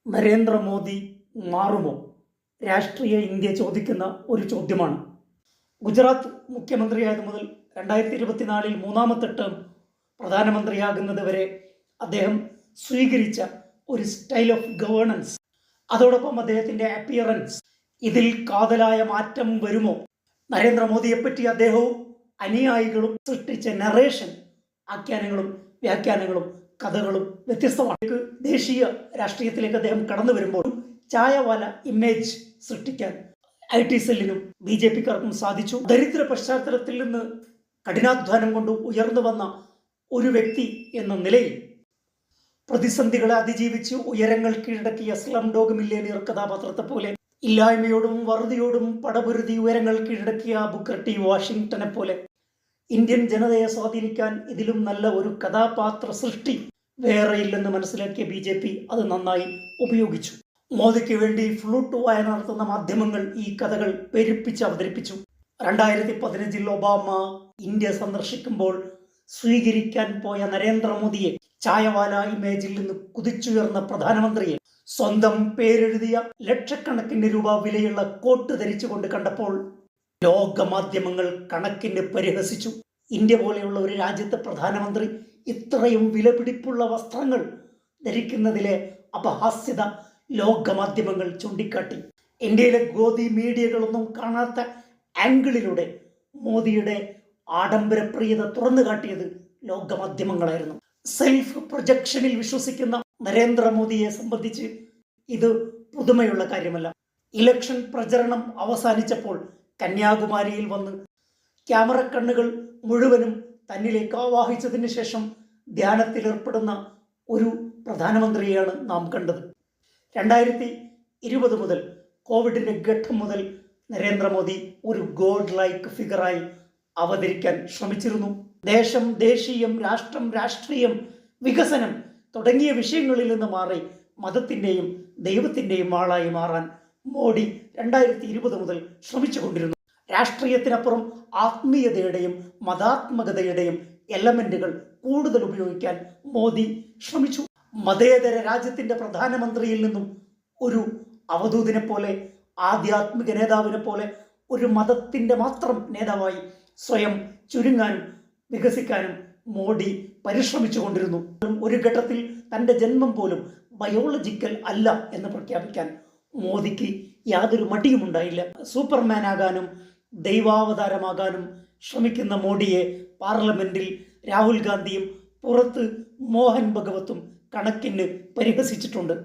നരേന്ദ്രമോദി മാറുമോ? രാഷ്ട്രീയ ഇന്ത്യ ചോദിക്കുന്ന ഒരു ചോദ്യമാണ്. ഗുജറാത്ത് മുഖ്യമന്ത്രിയായത് മുതൽ 2024 മൂന്നാമത്തെ ടേം പ്രധാനമന്ത്രിയാകുന്നത് വരെ അദ്ദേഹം സ്വീകരിച്ച ഒരു സ്റ്റൈൽ ഓഫ് ഗവേണൻസ്, അതോടൊപ്പം അദ്ദേഹത്തിൻ്റെ അപ്പിയറൻസ്, ഇതിൽ കാതലായ മാറ്റം വരുമോ? നരേന്ദ്രമോദിയെപ്പറ്റി അദ്ദേഹവും അനുയായികളും സൃഷ്ടിച്ച നറേഷൻ, ആഖ്യാനങ്ങളും വ്യാഖ്യാനങ്ങളും കഥകളും വ്യത്യസ്തമാണ്. ദേശീയ രാഷ്ട്രീയത്തിലേക്ക് അദ്ദേഹം കടന്നു വരുമ്പോൾ ചായവാല ഇമേജ് സൃഷ്ടിക്കാൻ IT സെല്ലിനും BJPക്കാർക്കും സാധിച്ചു. ദരിദ്ര പശ്ചാത്തലത്തിൽ നിന്ന് കഠിനാധ്വാനം കൊണ്ട് ഉയർന്നു വന്ന ഒരു വ്യക്തി എന്ന നിലയിൽ പ്രതിസന്ധികളെ അതിജീവിച്ച് ഉയരങ്ങൾ കീഴടക്കിയ സ്ലം ഡോഗ് മില്ലേനിയർ കഥാപാത്രത്തെ പോലെ, ഇല്ലായ്മയോടും വറുതിയോടും പടപൊരുതി ഉയരങ്ങൾ കീഴടക്കിയ ബുക്കർ ടി വാഷിംഗ്ടനെ പോലെ ഇന്ത്യൻ ജനതയെ സ്വാധീനിക്കാൻ ഇതിലും നല്ല ഒരു കഥാപാത്ര സൃഷ്ടി വേറെയില്ലെന്ന് മനസ്സിലാക്കിയ BJP അത് നന്നായി ഉപയോഗിച്ചു. മോദിക്ക് വേണ്ടി ഫ്ലൂട്ട് വായ നടത്തുന്ന മാധ്യമങ്ങൾ ഈ കഥകൾ പെരുപ്പിച്ച് അവതരിപ്പിച്ചു. 2015 ഒബാമ ഇന്ത്യ സന്ദർശിക്കുമ്പോൾ സ്വീകരിക്കാൻ പോയ നരേന്ദ്രമോദിയെ, ചായവാല ഇമേജിൽ നിന്ന് കുതിച്ചുയർന്ന പ്രധാനമന്ത്രിയെ, സ്വന്തം പേരെഴുതിയ ലക്ഷക്കണക്കിന് രൂപ വിലയുള്ള കോട്ട് ധരിച്ചുകൊണ്ട് കണ്ടപ്പോൾ ലോക മാധ്യമങ്ങൾ കണക്കിന് പരിഹസിച്ചു. ഇന്ത്യ പോലെയുള്ള ഒരു രാജ്യത്തെ പ്രധാനമന്ത്രി ഇത്രയും വിലപിടിപ്പുള്ള വസ്ത്രങ്ങൾ ധരിക്കുന്നതിലെ അപഹാസ്യത ലോകമാധ്യമങ്ങൾ ചൂണ്ടിക്കാട്ടി. ഇന്ത്യയിലെ ഗോദി മീഡിയകളൊന്നും കാണാത്ത ആംഗിളിലൂടെ മോദിയുടെ ആഡംബരപ്രിയത തുറന്നു കാട്ടിയത് ലോകമാധ്യമങ്ങളായിരുന്നു. സെൽഫ് പ്രൊജക്ഷനിൽ വിശ്വസിക്കുന്ന നരേന്ദ്രമോദിയെ സംബന്ധിച്ച് ഇത് പുതുമയുള്ള കാര്യമല്ല. ഇലക്ഷൻ പ്രചരണം അവസാനിച്ചപ്പോൾ കന്യാകുമാരിയിൽ വന്ന് ക്യാമറ കണ്ണുകൾ മുഴുവനും തന്നിലേക്ക് ആവാഹിച്ചതിന് ശേഷം ധ്യാനത്തിലേർപ്പെടുന്ന ഒരു പ്രധാനമന്ത്രിയെയാണ് നാം കണ്ടത്. 2020 മുതൽ, കോവിഡിന്റെ ഘട്ടം മുതൽ നരേന്ദ്രമോദി ഒരു ഗോഡ് ലൈക്ക് ഫിഗറായി അവതരിക്കാൻ ശ്രമിച്ചിരുന്നു. ദേശം, ദേശീയം, രാഷ്ട്രം, രാഷ്ട്രീയം, വികസനം തുടങ്ങിയ വിഷയങ്ങളിൽ നിന്ന് മാറി മതത്തിൻ്റെയും ദൈവത്തിൻ്റെയും ആളായി മാറാൻ മോഡി 2020 മുതൽ ശ്രമിച്ചുകൊണ്ടിരുന്നു. രാഷ്ട്രീയത്തിനപ്പുറം ആത്മീയതയുടെയും മതാത്മകതയുടെയും എലമെന്റുകൾ കൂടുതൽ ഉപയോഗിക്കാൻ മോദി ശ്രമിച്ചു. മതേതര രാജ്യത്തിന്റെ പ്രധാനമന്ത്രിയിൽ നിന്നും ഒരു അവധൂതിനെ പോലെ, ആധ്യാത്മിക നേതാവിനെ പോലെ, ഒരു മതത്തിന്റെ മാത്രം നേതാവായി സ്വയം ചുരുങ്ങാനും വികസിക്കാനും മോഡി പരിശ്രമിച്ചു കൊണ്ടിരുന്നു. ഒരു ഘട്ടത്തിൽ തൻ്റെ ജന്മം പോലും ബയോളജിക്കൽ അല്ല എന്ന് പ്രഖ്യാപിക്കാൻ മോദിക്ക് യാതൊരു മടിയും ഉണ്ടായില്ല. സൂപ്പർമാൻ ആകാനും ദൈവാവതാരമാകാനും ശ്രമിക്കുന്ന മോഡിയെ പാർലമെന്റിൽ രാഹുൽ ഗാന്ധിയും പുറത്ത് മോഹൻ ഭഗവത്തും കണക്കിന് പരിഹസിച്ചിട്ടുണ്ട്.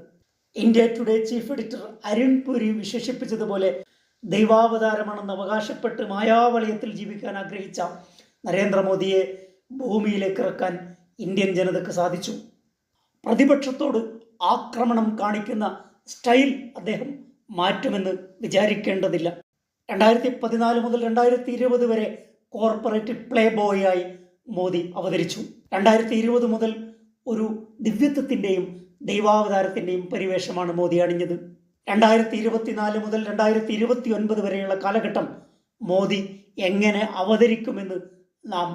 India Today chief editor Arun Puri വിശേഷിപ്പിച്ചതുപോലെ, ദൈവാവതാരമാണെന്ന് അവകാശപ്പെട്ട് മായാവളയത്തിൽ ജീവിക്കാൻ ആഗ്രഹിച്ച നരേന്ദ്രമോദിയെ ഭൂമിയിലേക്ക് ഇറക്കാൻ ഇന്ത്യൻ ജനതയ്ക്ക് സാധിച്ചു. പ്രതിപക്ഷത്തോട് ആക്രമണം കാണിക്കുന്ന സ്റ്റൈൽ അദ്ദേഹം മാറ്റുമെന്ന് വിചാരിക്കേണ്ടതില്ല. 2014 മുതൽ 2020 വരെ കോർപ്പറേറ്റ് പ്ലേ ബോയായി മോദി അവതരിച്ചു. 2020 മുതൽ ഒരു ദിവ്യത്വത്തിൻ്റെയും ദൈവാവതാരത്തിൻ്റെയും പരിവേഷമാണ് മോദി അണിഞ്ഞത്. 2024 മുതൽ 2029 വരെയുള്ള കാലഘട്ടം മോദി എങ്ങനെ അവതരിക്കുമെന്ന് നാം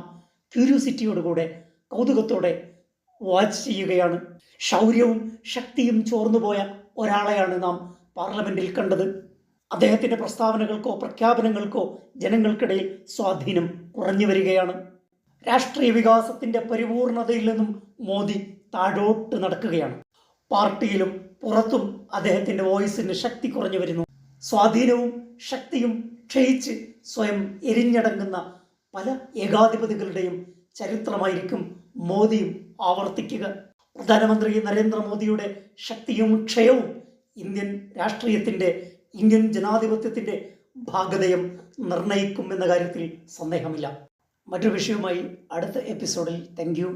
ക്യൂരിയോസിറ്റിയോടുകൂടെ, കൗതുകത്തോടെ വാച്ച് ചെയ്യുകയാണ്. ശൗര്യവും ശക്തിയും ചോർന്നുപോയ ഒരാളെയാണ് നാം പാർലമെന്റിൽ കണ്ടത്. അദ്ദേഹത്തിൻ്റെ പ്രസ്താവനകൾക്കോ പ്രഖ്യാപനങ്ങൾക്കോ ജനങ്ങൾക്കിടയിൽ സ്വാധീനം കുറഞ്ഞു വരികയാണ്. രാഷ്ട്രീയ വികാസത്തിൻ്റെ പരിപൂർണതയിൽ നിന്നും മോദി താഴോട്ട് നടക്കുകയാണ്. പാർട്ടിയിലും പുറത്തും അദ്ദേഹത്തിൻ്റെ വോയിസിന് ശക്തി കുറഞ്ഞു വരുന്നു. സ്വാധീനവും ശക്തിയും ക്ഷയിച്ച് സ്വയം എരിഞ്ഞടങ്ങുന്ന പല ഏകാധിപതികളുടെയും ചരിത്രമായിരിക്കും മോദിയും ആവർത്തിക്കുക. പ്രധാനമന്ത്രി നരേന്ദ്രമോദിയുടെ ശക്തിയും ക്ഷയവും ഇന്ത്യൻ രാഷ്ട്രീയത്തിൻ്റെ, ഇന്ത്യൻ ജനാധിപത്യത്തിൻ്റെ ഭാഗധേയം നിർണയിക്കും എന്ന കാര്യത്തിൽ സന്ദേഹമില്ല. മറ്റൊരു വിഷയവുമായി അടുത്ത എപ്പിസോഡിൽ. Thank you.